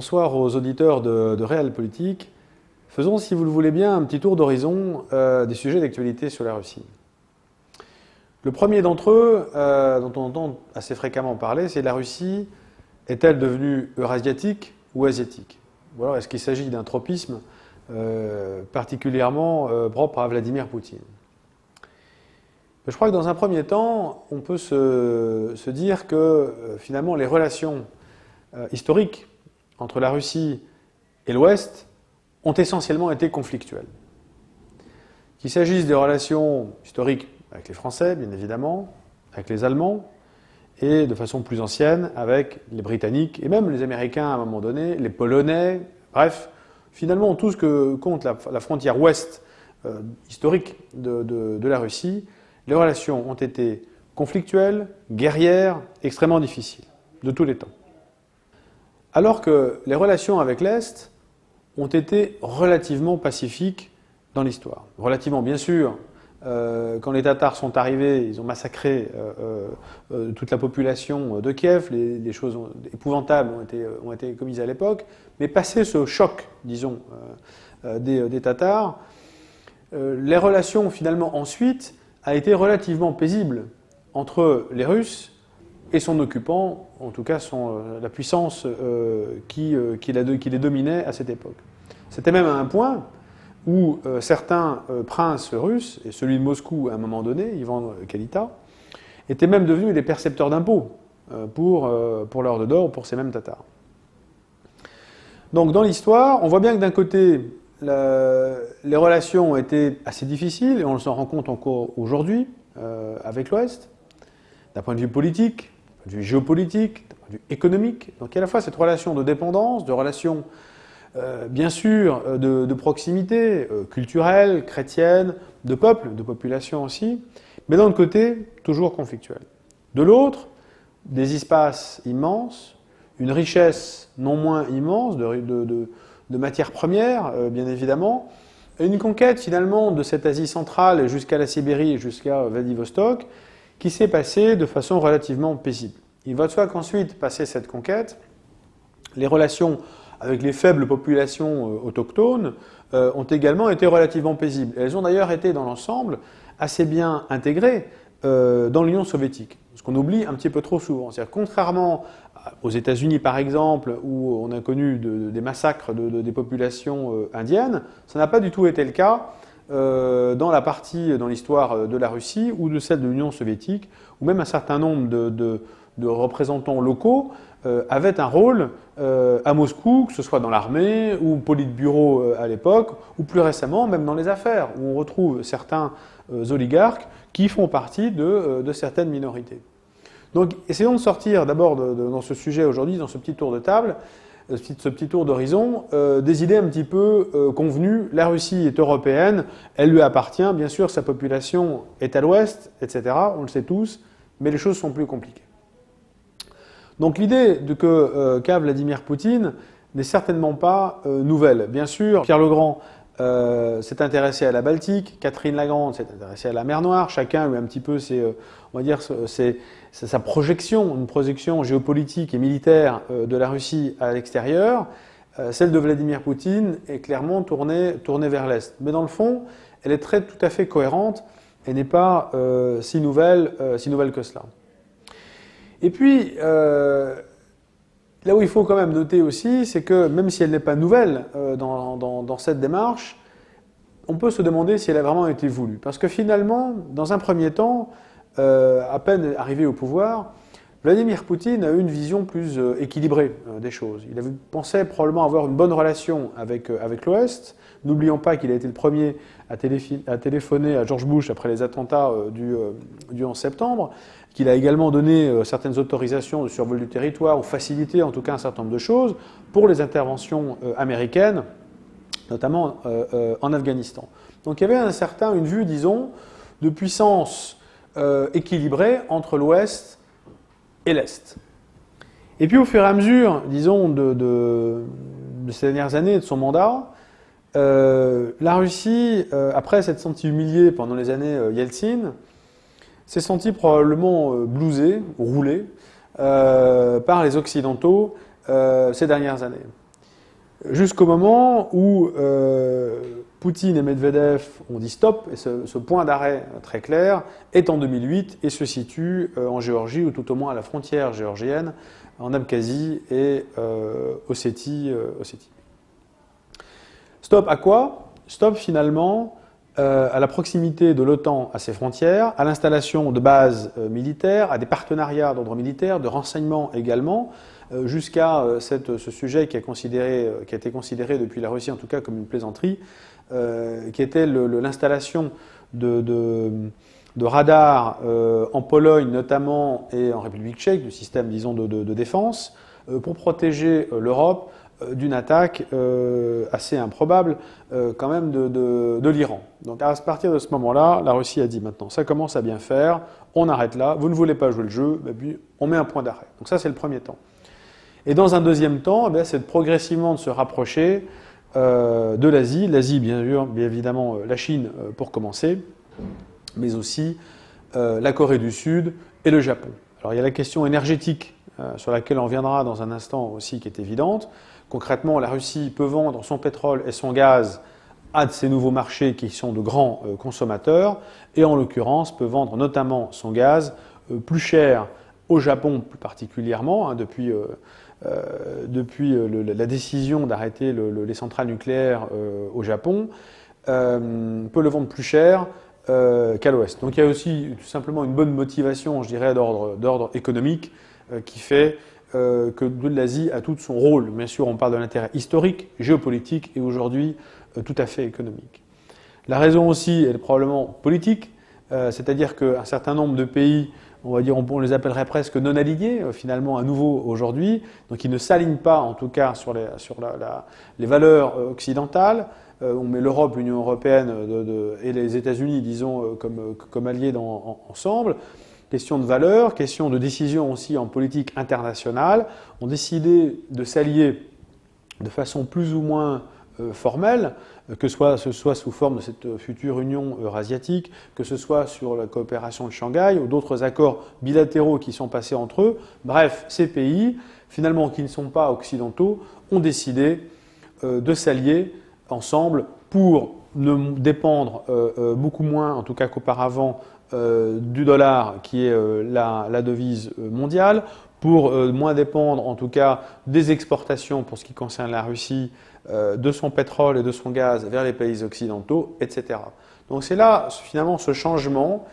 Bonsoir aux auditeurs de Réel Politique. Faisons, si vous le voulez bien, un petit tour d'horizon des sujets d'actualité sur la Russie. Le premier d'entre eux, dont on entend assez fréquemment parler, c'est la Russie est-elle devenue eurasiatique ou asiatique? Ou alors est-ce qu'il s'agit d'un tropisme particulièrement propre à Vladimir Poutine? Je crois que dans un premier temps, on peut se dire que finalement les relations historiques entre la Russie et l'Ouest ont essentiellement été conflictuelles. Qu'il s'agisse des relations historiques avec les Français, bien évidemment, avec les Allemands, et de façon plus ancienne avec les Britanniques, et même les Américains à un moment donné, les Polonais, bref, finalement tout ce que compte la frontière ouest historique de la Russie, les relations ont été conflictuelles, guerrières, extrêmement difficiles, de tous les temps. Alors que les relations avec l'Est ont été relativement pacifiques dans l'histoire. Relativement, bien sûr, quand les Tatars sont arrivés, ils ont massacré toute la population de Kiev, les choses épouvantables ont été commises à l'époque, mais passé ce choc, disons, des Tatars, les relations finalement ensuite a été relativement paisible entre les Russes et son occupant, en tout cas la puissance qui les dominait à cette époque. C'était même à un point où certains princes russes, et celui de Moscou à un moment donné, Ivan Kalita, étaient même devenus des percepteurs d'impôts pour l'ordre d'or, pour ces mêmes Tatars. Donc dans l'histoire, on voit bien que d'un côté, les relations ont été assez difficiles, et on s'en rend compte encore aujourd'hui avec l'Ouest, d'un point de vue politique, d'un point de vue géopolitique, d'un point de vue économique. Donc il y a à la fois cette relation de dépendance, de relation bien sûr de proximité culturelle, chrétienne, de peuple, de population aussi, mais d'un autre côté, toujours conflictuelle. De l'autre, des espaces immenses, une richesse non moins immense de matières premières, bien évidemment, et une conquête finalement de cette Asie centrale jusqu'à la Sibérie et jusqu'à Vladivostok, qui s'est passée de façon relativement paisible. Il va de soi qu'ensuite, passé cette conquête, les relations avec les faibles populations autochtones ont également été relativement paisibles. Elles ont d'ailleurs été dans l'ensemble assez bien intégrées dans l'Union soviétique, ce qu'on oublie un petit peu trop souvent. C'est-à-dire, contrairement aux États-Unis par exemple, où on a connu des massacres des populations indiennes, ça n'a pas du tout été le cas dans l'histoire de la Russie ou de celle de l'Union soviétique, où même un certain nombre de représentants locaux avaient un rôle à Moscou, que ce soit dans l'armée ou au Politburo à l'époque, ou plus récemment même dans les affaires, où on retrouve certains oligarques qui font partie de certaines minorités. Donc essayons de sortir d'abord dans ce sujet aujourd'hui, dans ce petit tour de table, ce petit tour d'horizon, des idées un petit peu convenues. La Russie est européenne, elle lui appartient, bien sûr sa population est à l'ouest, etc., on le sait tous, mais les choses sont plus compliquées. Donc l'idée qu'a Vladimir Poutine n'est certainement pas nouvelle. Bien sûr, Pierre le Grand s'est intéressé à la Baltique, Catherine la Grande s'est intéressée à la mer Noire, chacun a eu un petit peu sa projection, une projection géopolitique et militaire de la Russie à l'extérieur. Celle de Vladimir Poutine est clairement tournée vers l'Est. Mais dans le fond, elle est tout à fait cohérente et n'est pas si nouvelle que cela. Et puis, là où il faut quand même noter aussi, c'est que même si elle n'est pas nouvelle dans cette démarche, on peut se demander si elle a vraiment été voulue. Parce que finalement, dans un premier temps, à peine arrivé au pouvoir, Vladimir Poutine a eu une vision plus équilibrée des choses. Il pensait probablement avoir une bonne relation avec l'Ouest. N'oublions pas qu'il a été le premier à téléphoner à George Bush après les attentats du 11 septembre, qu'il a également donné certaines autorisations de survol du territoire ou facilité en tout cas un certain nombre de choses pour les interventions américaines, notamment en Afghanistan. Donc il y avait une vue, disons, de puissance équilibrée entre l'Ouest et l'Est. Et puis au fur et à mesure, disons, de ces dernières années de son mandat, la Russie, après s'être sentie humiliée pendant les années Yeltsin, s'est sentie probablement blousée, roulée par les Occidentaux ces dernières années. jusqu'au moment où Poutine et Medvedev ont dit stop, et ce point d'arrêt très clair est en 2008 et se situe en Géorgie, ou tout au moins à la frontière géorgienne, en Abkhazie et Ossétie. Stop à quoi? Stop finalement à la proximité de l'OTAN à ses frontières, à l'installation de bases militaires, à des partenariats d'ordre militaire, de renseignement également, jusqu'à ce sujet qui a été considéré depuis la Russie en tout cas comme une plaisanterie, qui était l'installation de radars en Pologne notamment et en République tchèque, du système disons de défense, pour protéger l'Europe d'une attaque assez improbable quand même de l'Iran. Donc à partir de ce moment-là, la Russie a dit maintenant, ça commence à bien faire, on arrête là, vous ne voulez pas jouer le jeu, et puis on met un point d'arrêt. Donc ça c'est le premier temps. Et dans un deuxième temps, c'est progressivement de se rapprocher de l'Asie. L'Asie, bien évidemment, la Chine pour commencer, mais aussi la Corée du Sud et le Japon. Alors il y a la question énergétique sur laquelle on reviendra dans un instant aussi, qui est évidente. Concrètement, la Russie peut vendre son pétrole et son gaz à de ces nouveaux marchés qui sont de grands consommateurs, et en l'occurrence peut vendre notamment son gaz plus cher au Japon plus particulièrement, depuis la décision d'arrêter les centrales nucléaires au Japon, peut le vendre plus cher qu'à l'Ouest. Donc il y a aussi tout simplement une bonne motivation, je dirais, d'ordre économique qui fait que l'Asie a tout son rôle. Bien sûr, on parle de l'intérêt historique, géopolitique et aujourd'hui tout à fait économique. La raison aussi est probablement politique, c'est-à-dire qu'un certain nombre de pays, on va dire, on les appellerait presque non alignés, finalement, à nouveau aujourd'hui, donc ils ne s'alignent pas, en tout cas, sur les valeurs occidentales. On met l'Europe, l'Union européenne et les États-Unis, disons, comme alliés ensemble. Question de valeurs, question de décision aussi en politique internationale, ont décidé de s'allier de façon plus ou moins formelle, que ce soit sous forme de cette future Union eurasiatique, que ce soit sur la coopération de Shanghai ou d'autres accords bilatéraux qui sont passés entre eux. Bref, ces pays, finalement, qui ne sont pas occidentaux, ont décidé de s'allier ensemble pour ne dépendre beaucoup moins, en tout cas qu'auparavant, du dollar qui est la devise mondiale, pour moins dépendre en tout cas des exportations pour ce qui concerne la Russie, de son pétrole et de son gaz vers les pays occidentaux, etc. Donc c'est là finalement ce changement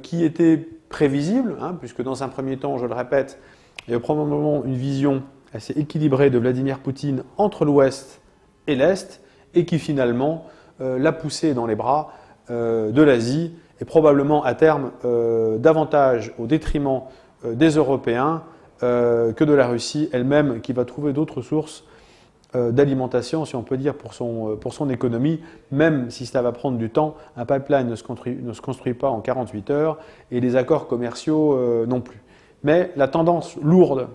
qui était prévisible, puisque dans un premier temps, je le répète, il y a probablement une vision assez équilibrée de Vladimir Poutine entre l'Ouest et l'Est, et qui finalement l'a poussé dans les bras de l'Asie, et probablement à terme davantage au détriment des Européens que de la Russie elle-même, qui va trouver d'autres sources d'alimentation, si on peut dire, pour son économie, même si cela va prendre du temps. Un pipeline ne se construit pas en 48 heures, et les accords commerciaux non plus. Mais la tendance lourde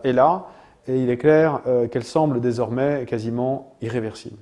est là, et il est clair qu'elle semble désormais quasiment irréversible.